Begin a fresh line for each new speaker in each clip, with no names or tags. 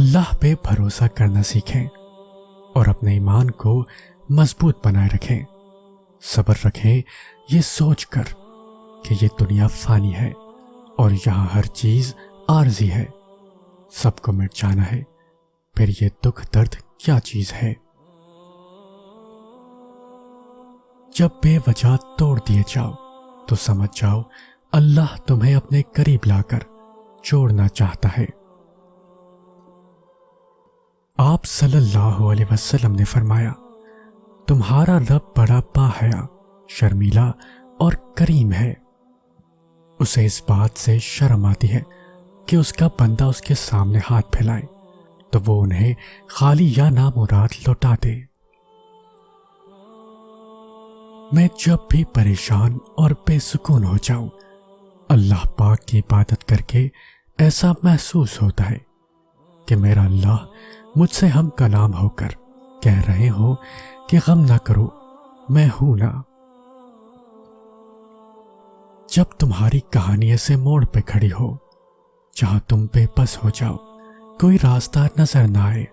اللہ پہ بھروسہ کرنا سیکھیں اور اپنے ایمان کو مضبوط بنائے رکھیں۔ صبر رکھیں یہ سوچ کر کہ یہ دنیا فانی ہے اور یہاں ہر چیز عارضی ہے، سب کو مٹ جانا ہے، پھر یہ دکھ درد کیا چیز ہے۔ جب بے وجہ توڑ دیے جاؤ تو سمجھ جاؤ اللہ تمہیں اپنے قریب لا کر جوڑنا چاہتا ہے۔ آپ صلی اللہ علیہ وسلم نے فرمایا، تمہارا رب بڑا باحیا، شرمیلا اور کریم ہے۔ اسے اس بات سے شرم آتی ہے کہ اس کا بندہ اس کے سامنے ہاتھ پھیلائے تو وہ انہیں خالی یا نامراد لوٹا دے۔ میں جب بھی پریشان اور بے سکون ہو جاؤں، اللہ پاک کی عبادت کر کے ایسا محسوس ہوتا ہے کہ میرا اللہ مجھ سے ہم کلام ہو کر کہہ رہے ہو کہ غم نہ کرو، میں ہوں نا۔ جب تمہاری کہانی ایسے موڑ پہ کھڑی ہو جہاں تم بے بس ہو جاؤ، کوئی راستہ نظر نہ آئے،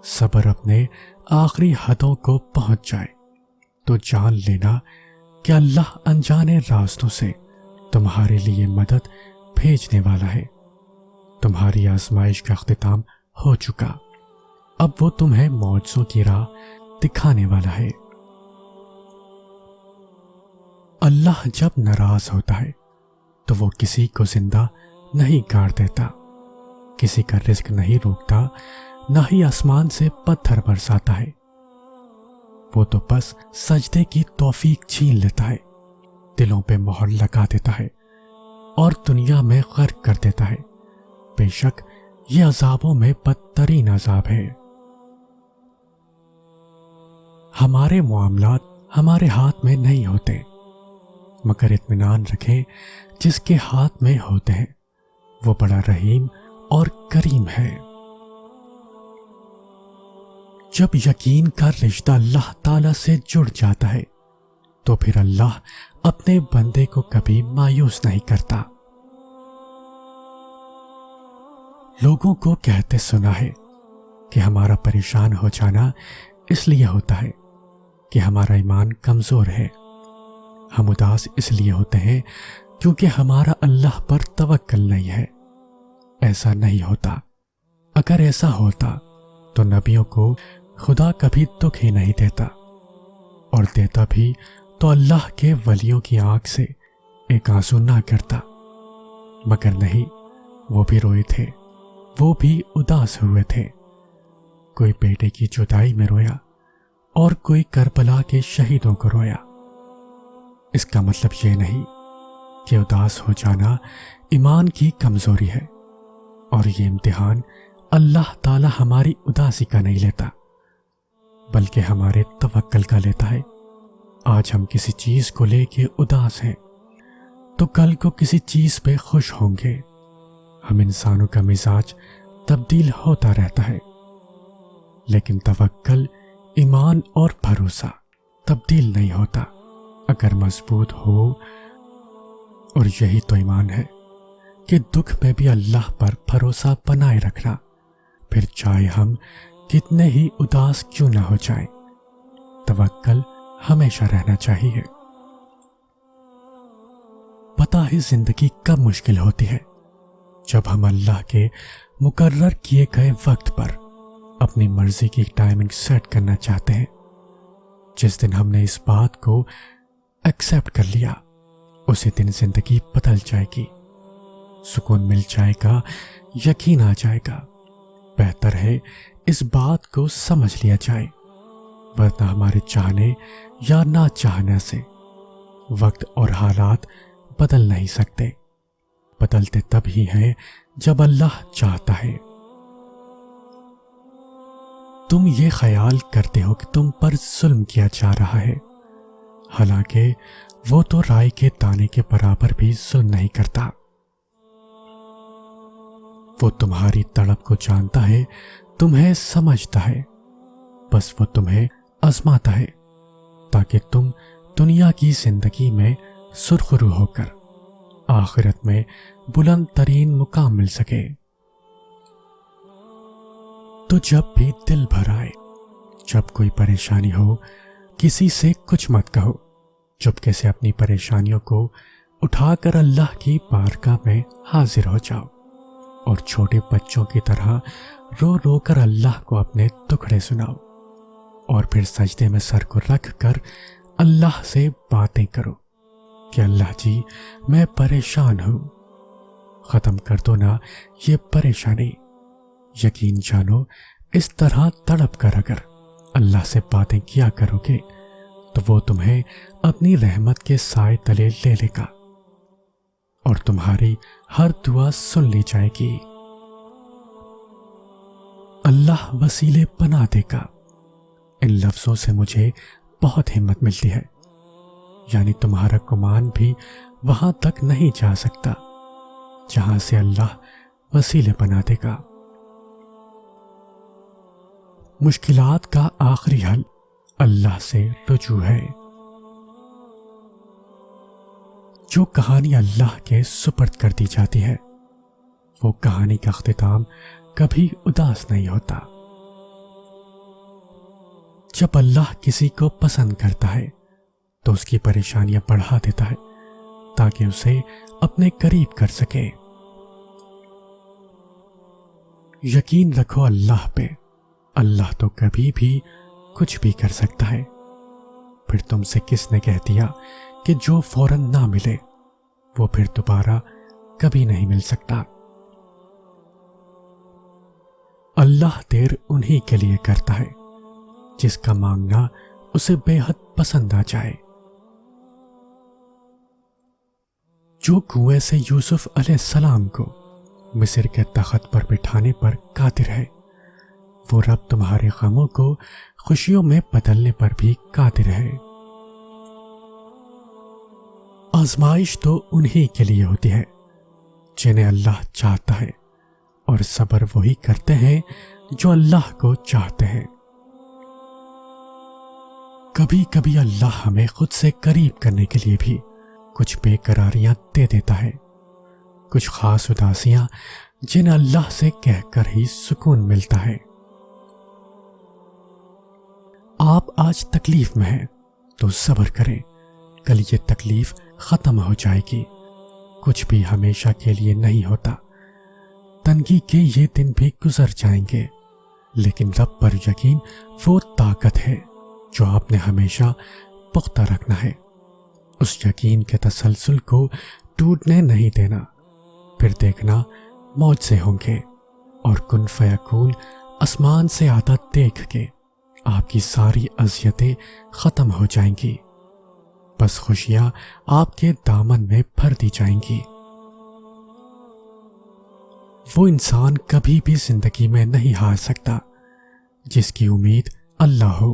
صبر اپنے آخری حدوں کو پہنچ جائے تو جان لینا کہ اللہ انجانے راستوں سے تمہارے لیے مدد بھیجنے والا ہے۔ تمہاری آزمائش کا اختتام ہو چکا، اب وہ تمہیں معجزوں کی راہ دکھانے والا ہے۔ اللہ جب ناراض ہوتا ہے تو وہ کسی کو زندہ نہیں گاڑ دیتا، کسی کا رزق نہیں روکتا، نہ ہی آسمان سے پتھر برساتا ہے۔ وہ تو بس سجدے کی توفیق چھین لیتا ہے، دلوں پہ مہر لگا دیتا ہے اور دنیا میں غرق کر دیتا ہے۔ بے شک یہ عذابوں میں بدترین عذاب ہے۔ ہمارے معاملات ہمارے ہاتھ میں نہیں ہوتے، مگر اطمینان رکھیں جس کے ہاتھ میں ہوتے ہیں وہ بڑا رحیم اور کریم ہے۔ جب یقین کا رشتہ اللہ تعالی سے جڑ جاتا ہے تو پھر اللہ اپنے بندے کو کبھی مایوس نہیں کرتا۔ لوگوں کو کہتے سنا ہے کہ ہمارا پریشان ہو جانا اس لیے ہوتا ہے کہ ہمارا ایمان کمزور ہے، ہم اداس اس لیے ہوتے ہیں کیونکہ ہمارا اللہ پر توکل نہیں ہے۔ ایسا نہیں ہوتا، اگر ایسا ہوتا تو نبیوں کو خدا کبھی دکھ ہی نہیں دیتا، اور دیتا بھی تو اللہ کے ولیوں کی آنکھ سے ایک آنسو نہ کرتا۔ مگر نہیں، وہ بھی روئے تھے، وہ بھی اداس ہوئے تھے۔ کوئی بیٹے کی جدائی میں رویا اور کوئی کربلا کے شہیدوں کو رویا۔ اس کا مطلب یہ نہیں کہ اداس ہو جانا ایمان کی کمزوری ہے، اور یہ امتحان اللہ تعالی ہماری اداسی کا نہیں لیتا بلکہ ہمارے توکل کا لیتا ہے۔ آج ہم کسی چیز کو لے کے اداس ہیں تو کل کو کسی چیز پہ خوش ہوں گے۔ ہم انسانوں کا مزاج تبدیل ہوتا رہتا ہے، لیکن توکل، ایمان اور بھروسہ تبدیل نہیں ہوتا اگر مضبوط ہو۔ اور یہی تو ایمان ہے کہ دکھ میں بھی اللہ پر بھروسہ بنائے رکھنا، پھر چاہے ہم کتنے ہی اداس کیوں نہ ہو جائیں، توکل ہمیشہ رہنا چاہیے۔ پتہ ہے زندگی کب مشکل ہوتی ہے؟ جب ہم اللہ کے مقرر کیے گئے وقت پر اپنی مرضی کی ٹائمنگ سیٹ کرنا چاہتے ہیں۔ جس دن ہم نے اس بات کو ایکسیپٹ کر لیا، اسی دن زندگی بدل جائے گی، سکون مل جائے گا، یقین آ جائے گا۔ بہتر ہے اس بات کو سمجھ لیا جائے، ورنہ ہمارے چاہنے یا نہ چاہنے سے وقت اور حالات بدل نہیں سکتے، بدلتے تب ہی ہیں جب اللہ چاہتا ہے۔ تم یہ خیال کرتے ہو کہ تم پر ظلم کیا جا رہا ہے، حالانکہ وہ تو رائے کے دانے کے برابر بھی ظلم نہیں کرتا۔ وہ تمہاری تڑپ کو جانتا ہے، تمہیں سمجھتا ہے، بس وہ تمہیں آزماتا ہے تاکہ تم دنیا کی زندگی میں سرخرو ہو کر آخرت میں بلند ترین مقام مل سکے۔ تو جب بھی دل بھر آئے، جب کوئی پریشانی ہو، کسی سے کچھ مت کہو، چپکے سے اپنی پریشانیوں کو اٹھا کر اللہ کی بارگاہ میں حاضر ہو جاؤ اور چھوٹے بچوں کی طرح رو رو کر اللہ کو اپنے ٹکڑے سناؤ، اور پھر سجدے میں سر کو رکھ کر اللہ سے باتیں کرو کہ اللہ جی میں پریشان ہوں، ختم کر دو نا یہ پریشانی۔ یقین جانو اس طرح تڑپ کر اگر اللہ سے باتیں کیا کرو گے تو وہ تمہیں اپنی رحمت کے سائے تلے لے لے گا اور تمہاری ہر دعا سن لی جائے گی۔ اللہ وسیلے بنا دے گا، ان لفظوں سے مجھے بہت ہمت ملتی ہے، یعنی تمہارا گمان بھی وہاں تک نہیں جا سکتا جہاں سے اللہ وسیلے بنا دے گا۔ مشکلات کا آخری حل اللہ سے رجوع ہے۔ جو کہانی اللہ کے سپرد کر دی جاتی ہے وہ کہانی کا اختتام کبھی اداس نہیں ہوتا۔ جب اللہ کسی کو پسند کرتا ہے تو اس کی پریشانیاں بڑھا دیتا ہے تاکہ اسے اپنے قریب کر سکے۔ یقین رکھو اللہ پہ، اللہ تو کبھی بھی کچھ بھی کر سکتا ہے۔ پھر تم سے کس نے کہہ دیا کہ جو فوراً نہ ملے وہ پھر دوبارہ کبھی نہیں مل سکتا؟ اللہ دیر انہی کے لیے کرتا ہے جس کا مانگنا اسے بے حد پسند آ جائے۔ جو کنویں سے یوسف علیہ السلام کو مصر کے تخت پر بٹھانے پر قادر ہے، وہ رب تمہارے غموں کو خوشیوں میں بدلنے پر بھی قادر ہے۔ آزمائش تو انہی کے لیے ہوتی ہے جنہیں اللہ چاہتا ہے، اور صبر وہی کرتے ہیں جو اللہ کو چاہتے ہیں۔ کبھی کبھی اللہ ہمیں خود سے قریب کرنے کے لیے بھی کچھ بے قراریاں دے دیتا ہے، کچھ خاص اداسیاں جنہیں اللہ سے کہہ کر ہی سکون ملتا ہے۔ آپ آج تکلیف میں ہیں تو صبر کریں، کل یہ تکلیف ختم ہو جائے گی۔ کچھ بھی ہمیشہ کے لیے نہیں ہوتا، تنگی کے یہ دن بھی گزر جائیں گے، لیکن رب پر یقین وہ طاقت ہے جو آپ نے ہمیشہ پختہ رکھنا ہے۔ اس یقین کے تسلسل کو ٹوٹنے نہیں دینا، پھر دیکھنا معجزے ہوں گے اور کن فیکون آسمان سے آتا دیکھ کے آپ کی ساری اذیتیں ختم ہو جائیں گی، بس خوشیاں آپ کے دامن میں بھر دی جائیں گی۔ وہ انسان کبھی بھی زندگی میں نہیں ہار سکتا جس کی امید اللہ ہو۔